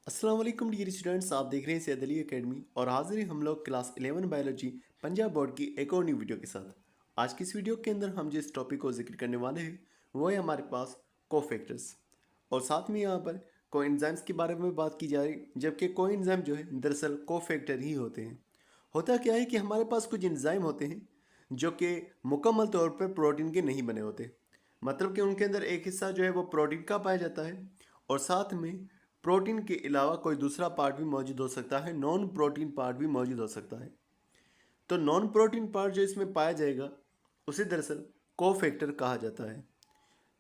अस्सलाम वालेकुम dear students, आप देख रहे हैं सैयद अली एकेडमी और हाजिर हैं हम लोग क्लास 11 बायोलॉजी पंजाब बोर्ड की एक और न्यू वीडियो के साथ। आज की इस वीडियो के अंदर हम जिस टॉपिक को जिक्र करने वाले हैं वो है हमारे पास कोफैक्टर्स, और साथ में यहाँ पर कोएंजाइम्स के बारे में बात की जा रही, जबकि कोएंजाइम जो है दरअसल कोफैक्टर ही होते हैं। होता क्या है कि हमारे पास कुछ एंजाइम होते हैं जो कि मुकम्मल तौर पर प्रोटीन के नहीं बने होते, मतलब कि उनके अंदर एक हिस्सा जो है वो प्रोटीन का पाया जाता है और साथ में प्रोटीन के अलावा कोई दूसरा पार्ट भी मौजूद हो सकता है, नॉन प्रोटीन पार्ट भी मौजूद हो सकता है। तो नॉन प्रोटीन पार्ट जो इसमें पाया जाएगा उसे दरअसल कोफैक्टर कहा जाता है।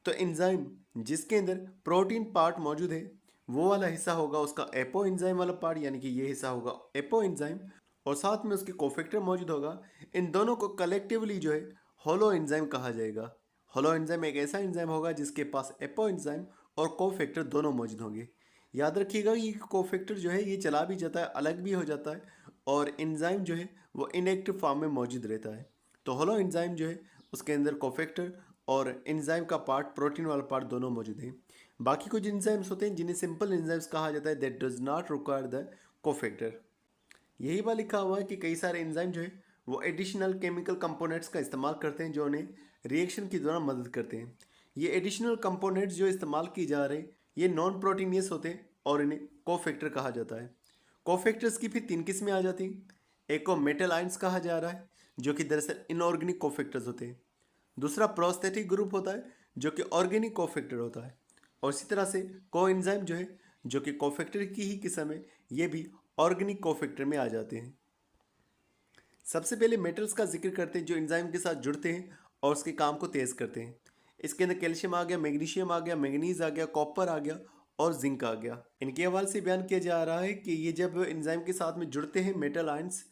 तो एंजाइम जिसके अंदर प्रोटीन पार्ट मौजूद है वो वाला हिस्सा होगा उसका एपो एंजाइम वाला पार्ट, यानी कि ये हिस्सा होगा एपो एंजाइम, और साथ में उसके कोफैक्टर मौजूद होगा। इन दोनों को कलेक्टिवली जो है होलो एंजाइम कहा जाएगा। होलो एंजाइम एक ऐसा एंजाइम होगा जिसके पास एपो एंजाइम और कोफैक्टर दोनों मौजूद होंगे। याद रखिएगा ये कोफैक्टर जो है ये चला भी जाता है, अलग भी हो जाता है, और एंजाइम जो है वो इनएक्टिव फॉर्म में मौजूद रहता है। तो होलो एंजाइम जो है उसके अंदर कोफैक्टर और एंजाइम का पार्ट, प्रोटीन वाला पार्ट दोनों मौजूद हैं। बाकी कुछ एंजाइम्स होते हैं जिन्हें सिंपल एंजाइम्स कहा जाता है, that does not require the cofactor. यही बात लिखा हुआ है कि कई सारे एंजाइम जो है वो एडिशनल केमिकल कंपोनेंट्स का इस्तेमाल करते हैं जो उन्हें रिएक्शन के दौरान मदद करते हैं। ये एडिशनल कंपोनेंट्स जो इस्तेमाल किए जा रहे हैं ये नॉन प्रोटीनियस होते हैं और इन्हें कोफैक्टर कहा जाता है। कोफैक्टर्स की फिर तीन किस्में आ जाती हैं। एक को मेटल आयंस कहा जा रहा है जो कि दरअसल इनऑर्गेनिक कोफैक्टर्स होते हैं। दूसरा प्रोस्थेटिक ग्रुप होता है जो कि ऑर्गेनिक कोफैक्टर होता है। और इसी तरह से कोएंजाइम जो है जो कि कोफैक्टर की ही किस्म है, ये भी ऑर्गेनिक कोफैक्टर में आ जाते हैं। सबसे पहले मेटल्स का जिक्र करते हैं जो एंजाइम के साथ जुड़ते हैं और उसके काम को तेज करते हैं। इसके अंदर कैल्शियम आ गया, मैग्नीशियम आ गया, मैंगनीज आ गया, कॉपर आ गया और जिंक आ गया। इनके हवाले से बयान किया जा रहा है कि ये जब एंजाइम के साथ में जुड़ते हैं मेटल आयंस,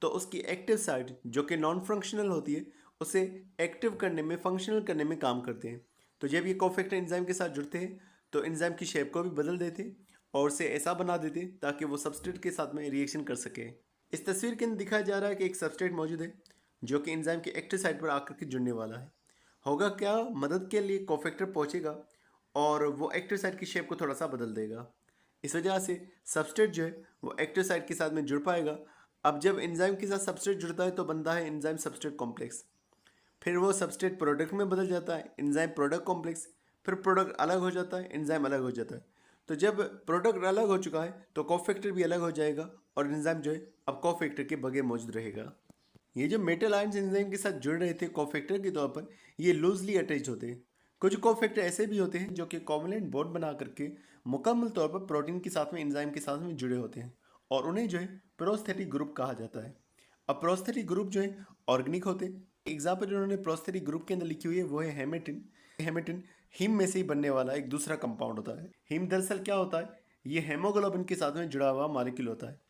तो उसकी एक्टिव साइड जो कि नॉन फंक्शनल होती है उसे एक्टिव करने में, फंक्शनल करने में काम करते हैं। तो जब ये कोफैक्टर एंजाइम के साथ जुड़ते हैं तो एंजाइम की शेप को भी बदल देते हैं और उसे ऐसा बना देते हैं ताकि वो सबस्ट्रेट के साथ में रिएक्शन कर सके। इस तस्वीर के अंदर दिखाया जा रहा है कि एक सबस्ट्रेट मौजूद है जो कि एंजाइम के एक्टिव साइट पर आकर के जुड़ने वाला है। होगा क्या, मदद के लिए कोफैक्टर पहुंचेगा और वो एक्टिव साइट की शेप को थोड़ा सा बदल देगा। इस वजह से सबस्ट्रेट जो है वो एक्टिव साइट के साथ में जुड़ पाएगा। अब जब एंजाइम के साथ सबस्ट्रेट जुड़ता है तो बनता है एंजाइम सबस्ट्रेट कॉम्प्लेक्स। फिर वो सबस्ट्रेट प्रोडक्ट में बदल जाता है, एंजाइम प्रोडक्ट कॉम्प्लेक्स। फिर प्रोडक्ट अलग हो जाता है, एंजाइम अलग हो जाता है। तो जब प्रोडक्ट अलग हो चुका है तो कोफैक्टर भी अलग हो जाएगा और एंजाइम जो है अब कोफैक्टर के बगैर मौजूद रहेगा। ये जो मेटल आयंस एंजाइम के साथ जुड़ रहे थे कोफैक्टर के तौर पर, ये लूजली अटैच होते हैं। कुछ कोफैक्टर ऐसे भी होते हैं जो कि कोवलेंट बॉन्ड बना करके मुकम्मल तौर पर प्रोटीन के साथ में, एंजाइम के साथ में जुड़े होते हैं और उन्हें जो है प्रोस्थेटिक ग्रुप कहा जाता है। अब प्रोस्थेटिक ग्रुप जो है ऑर्गेनिक होते हैं। एग्जाम्पल जो उन्होंने प्रोस्थेटिक ग्रुप के अंदर लिखी हुई है वो है हेमेटिन। हेमेटिन हीम में से ही बनने वाला एक दूसरा कंपाउंड होता है। हीम दरअसल क्या होता है, ये हेमोग्लोबिन के साथ में जुड़ा हुआ मॉलिक्यूल होता है।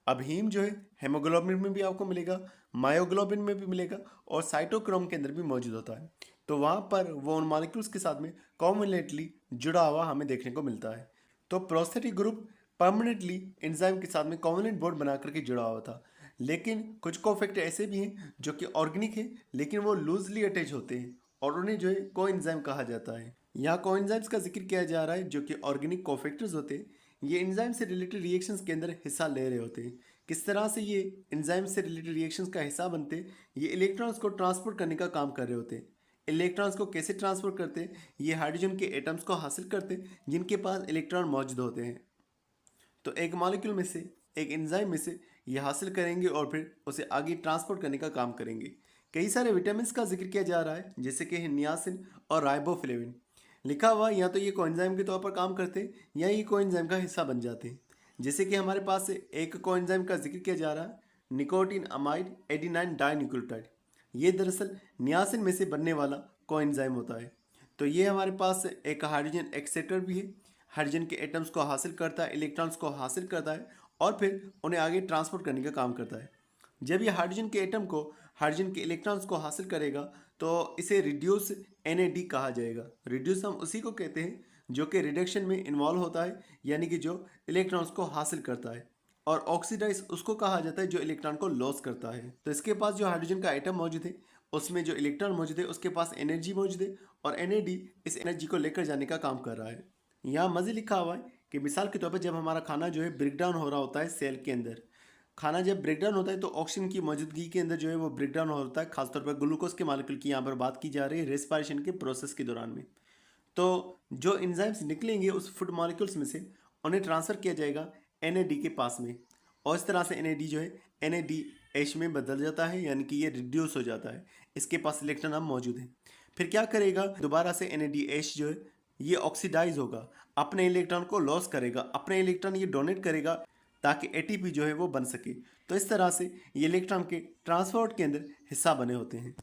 अब हीम जो है हेमोग्लोबिन में भी आपको मिलेगा, मायोग्लोबिन में भी मिलेगा और साइटोक्रोम के अंदर भी मौजूद होता है। तो वहाँ पर वो उन मॉलिक्यूल्स के साथ में कॉम्युलेटली जुड़ा हुआ हमें देखने को मिलता है। तो प्रोस्थेटिक ग्रुप परमानेंटली एंजाइम के साथ में कोवलेंट बॉन्ड बना करके जुड़ा हुआ था। लेकिन कुछ कोफैक्टर ऐसे भी हैं जो कि ऑर्गेनिक है लेकिन वो लूजली अटैच होते हैं और उन्हें जो है कोएंजाइम कहा जाता है। यहाँ कोएंजाइम्स का जिक्र किया जा रहा है जो कि ऑर्गेनिक कोफैक्टर्स होते हैं। ये एंजाइम से रिलेटेड रिएक्शंस के अंदर हिस्सा ले रहे होते हैं। किस तरह से ये एंजाइम से रिलेटेड रिएक्शंस का हिस्सा बनते हैं, ये इलेक्ट्रॉन्स को ट्रांसपोर्ट करने का काम कर रहे होते हैं। इलेक्ट्रॉन्स को कैसे ट्रांसफर करते हैं, ये हाइड्रोजन के एटम्स को हासिल करते हैं जिनके पास इलेक्ट्रॉन मौजूद होते हैं। तो एक मॉलिक्यूल में से, एक एंजाइम में से ये हासिल करेंगे और फिर उसे आगे ट्रांसपोर्ट करने का काम करेंगे। कई सारे विटामिन का जिक्र किया जा रहा है जैसे कि नियासिन और राइबोफ्लेविन। लिखा हुआ या तो ये कोएंजाइम के तौर पर काम करते हैं या ये कोएंजाइम का हिस्सा बन जाते हैं। जैसे कि हमारे पास एक कोएंजाइम का जिक्र किया जा रहा है, निकोटीन अमाइड एडिनाइन डाइन्यूक्लियोटाइड। ये दरअसल नियासिन में से बनने वाला कोएंजाइम होता है। तो ये हमारे पास एक हाइड्रोजन एक्सेप्टर भी है, हाइड्रोजन के एटम्स को हासिल करता है, इलेक्ट्रॉन्स को हासिल करता है और फिर उन्हें आगे ट्रांसपोर्ट करने का काम करता है। जब ये हाइड्रोजन के एटम को, हाइड्रोजन के इलेक्ट्रॉन्स को हासिल करेगा तो इसे रिड्यूस NAD कहा जाएगा। रिड्यूस हम उसी को कहते हैं जो कि रिडक्शन में इन्वॉल्व होता है, यानी कि जो इलेक्ट्रॉन्स को हासिल करता है, और ऑक्सीडाइज उसको कहा जाता है जो इलेक्ट्रॉन को लॉस करता है। तो इसके पास जो हाइड्रोजन का एटम मौजूद है उसमें जो इलेक्ट्रॉन मौजूद है उसके पास एनर्जी मौजूद है और NAD इस एनर्जी को लेकर जाने का काम कर रहा है। यहाँ मज़े लिखा हुआ है कि मिसाल के तौर पर जब हमारा खाना जो है ब्रेक डाउन हो रहा होता है सेल के अंदर, खाना जब ब्रेक डाउन होता है तो ऑक्सीजन की मौजूदगी के अंदर जो है वो ब्रेक डाउन होता है, खासतौर पर ग्लूकोज के मालिक्यूल की यहाँ पर बात की जा रही है रेस्पिरेशन के प्रोसेस के दौरान में। तो जो एंजाइम्स निकलेंगे उस फूड मॉलिक्यूल्स में से उन्हें ट्रांसफ़र किया जाएगा एन के पास में, और इस तरह से एन जो है NADH में बदल जाता है, यानी कि ये रिड्यूस हो जाता है, इसके पास इलेक्ट्रॉन अब मौजूद है। फिर क्या करेगा, दोबारा से NADH जो है ये ऑक्सीडाइज होगा, अपने इलेक्ट्रॉन को लॉस करेगा, अपने इलेक्ट्रॉन ये डोनेट करेगा ताकि ATP जो है वो बन सके। तो इस तरह से ये इलेक्ट्रॉन के ट्रांसपोर्ट के अंदर हिस्सा बने होते हैं।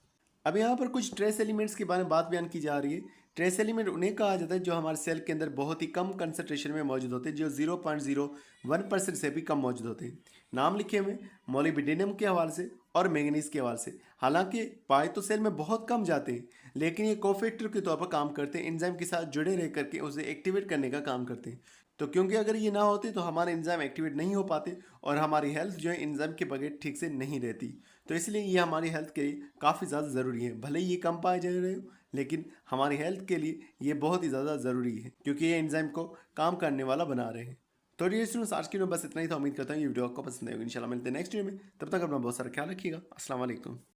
अब यहाँ पर कुछ ट्रेस एलिमेंट्स के बारे में बात बयान की जा रही है। ट्रेस एलिमेंट उन्हें कहा जाता है जो हमारे सेल के अंदर बहुत ही कम कंसंट्रेशन में मौजूद होते हैं, जो 0.01% से भी कम मौजूद होते हैं। नाम लिखे हुए मोलिब्डेनम के हवाले से और मैंगनीज के हवाले से। हालांकि पाए तो सेल में बहुत कम जाते हैं, लेकिन ये कोफैक्टर के तौर पर काम करते हैं, एंजाइम के साथ जुड़े रह करके उसे एक्टिवेट करने का काम करते हैं। तो क्योंकि अगर ये ना होते तो हमारे एंजाइम एक्टिवेट नहीं हो पाते और हमारी हेल्थ जो है एंजाइम के बगैर ठीक से नहीं रहती। तो इसलिए ये हमारी हेल्थ के लिए काफ़ी ज़्यादा ज़रूरी है। भले ही ये कम पाए जा रहे हो, लेकिन हमारी हेल्थ के लिए ये बहुत ही ज़्यादा ज़रूरी है, क्योंकि ये एंजाइम को काम करने वाला बना रहे हैं। तो डियर स्टूडेंट्स, आज की वीडियो बस इतना ही था। उम्मीद करता हूँ ये वीडियो आपको पसंद आएगी। इंशाल्लाह मिलते हैं नेक्स्ट वीडियो में। तब तक अपना बहुत सारा ख्याल रखिएगा। अस्सलाम वालेकुम।